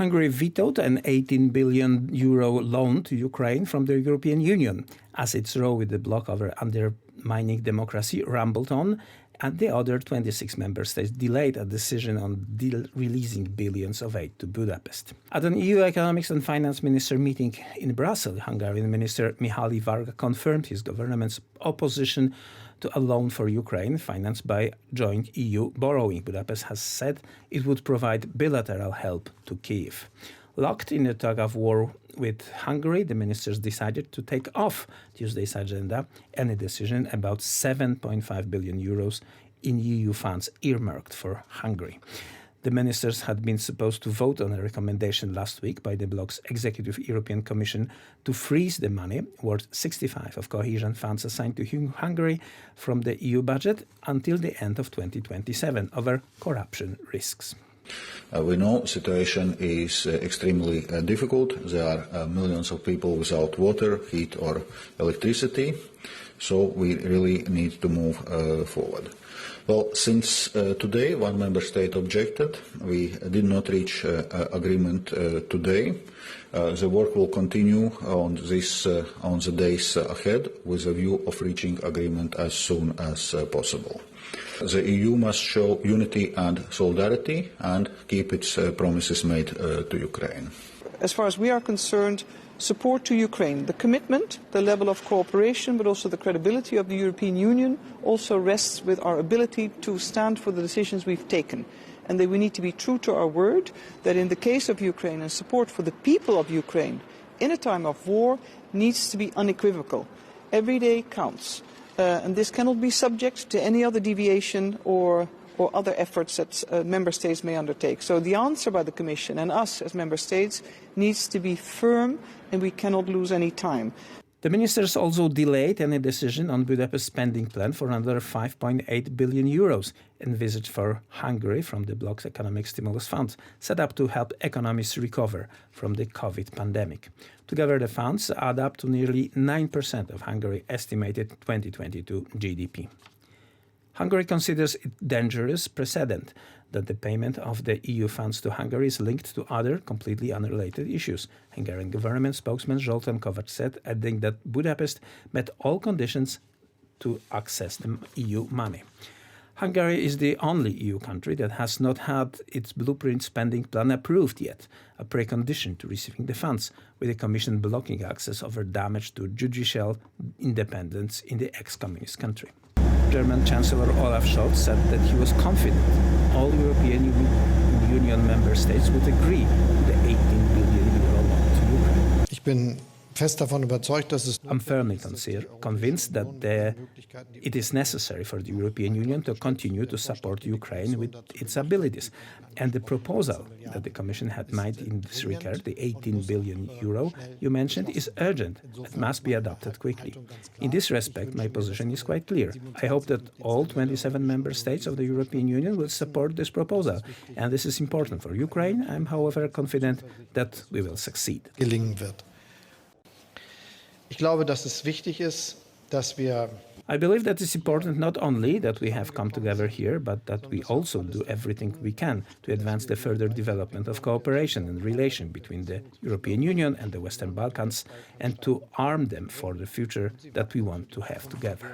Hungary vetoed an 18 billion euro loan to Ukraine from the European Union, as its row with the bloc over undermining democracy rumbled on, and the other 26 member states delayed a decision on releasing billions of aid to Budapest. At an EU economics and finance minister meeting in Brussels, Hungarian Minister Mihály Varga confirmed his government's opposition to a loan for Ukraine financed by joint EU borrowing. Budapest has said it would provide bilateral help to Kyiv. Locked in a tug-of-war with Hungary, the ministers decided to take off Tuesday's agenda any decision about 7.5 billion euros in EU funds earmarked for Hungary. The ministers had been supposed to vote on a recommendation last week by the bloc's Executive European Commission to freeze the money, worth 65 of cohesion funds assigned to Hungary from the EU budget until the end of 2027 over corruption risks. We know the situation is extremely difficult. There are millions of people without water, heat or electricity, so we really need to move forward. Well, since today one member state objected, we did not reach agreement today. The work will continue on the days ahead with a view of reaching agreement as soon as possible. The EU must show unity and solidarity and keep its promises made to Ukraine. As far as we are concerned, support to Ukraine, the commitment, the level of cooperation, but also the credibility of the European Union also rests with our ability to stand for the decisions we've taken. And that we need to be true to our word that in the case of Ukraine and support for the people of Ukraine in a time of war needs to be unequivocal. Every day counts. And this cannot be subject to any other deviation or other efforts that member states may undertake. So the answer by the Commission and us as member states needs to be firm, and we cannot lose any time. The ministers also delayed any decision on Budapest's spending plan for another 5.8 billion euros envisaged for Hungary from the bloc's economic stimulus funds, set up to help economies recover from the COVID pandemic. Together, the funds add up to nearly 9% of Hungary's estimated 2022 GDP. Hungary considers it dangerous precedent that the payment of the EU funds to Hungary is linked to other completely unrelated issues. Hungarian government spokesman Zoltán Kovács said, adding that Budapest met all conditions to access the EU money. Hungary is the only EU country that has not had its blueprint spending plan approved yet, a precondition to receiving the funds, with the Commission blocking access over damage to judicial independence in the ex-communist country. German Chancellor Olaf Scholz said that he was confident all European Union member states would agree to the 18 billion euro loan to Ukraine. I'm firmly convinced that it is necessary for the European Union to continue to support Ukraine with its abilities. And the proposal that the Commission had made in this regard, the 18 billion euro you mentioned, is urgent and must be adopted quickly. In this respect, my position is quite clear. I hope that all 27 member states of the European Union will support this proposal. And this is important for Ukraine. I am, however, confident that we will succeed. I believe that it's important not only that we have come together here, but that we also do everything we can to advance the further development of cooperation and relation between the European Union and the Western Balkans, and to arm them for the future that we want to have together.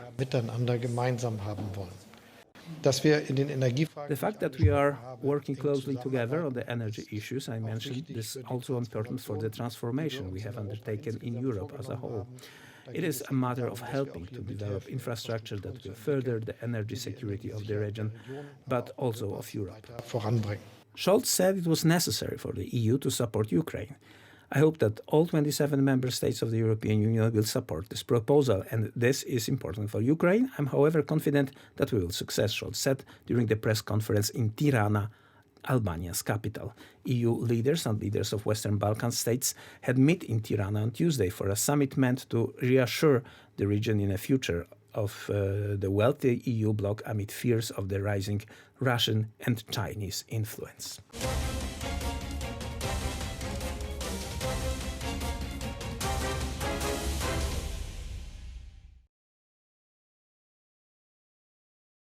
The fact that we are working closely together on the energy issues I mentioned is also important for the transformation we have undertaken in Europe as a whole. It is a matter of helping to develop infrastructure that will further the energy security of the region, but also of Europe. Scholz said it was necessary for the EU to support Ukraine. I hope that all 27 member states of the European Union will support this proposal, and this is important for Ukraine. I'm, however, confident that we will succeed, Scholz said during the press conference in Tirana, Albania's capital. EU leaders and leaders of Western Balkan states had met in Tirana on Tuesday for a summit meant to reassure the region in a future of the wealthy EU bloc amid fears of the rising Russian and Chinese influence.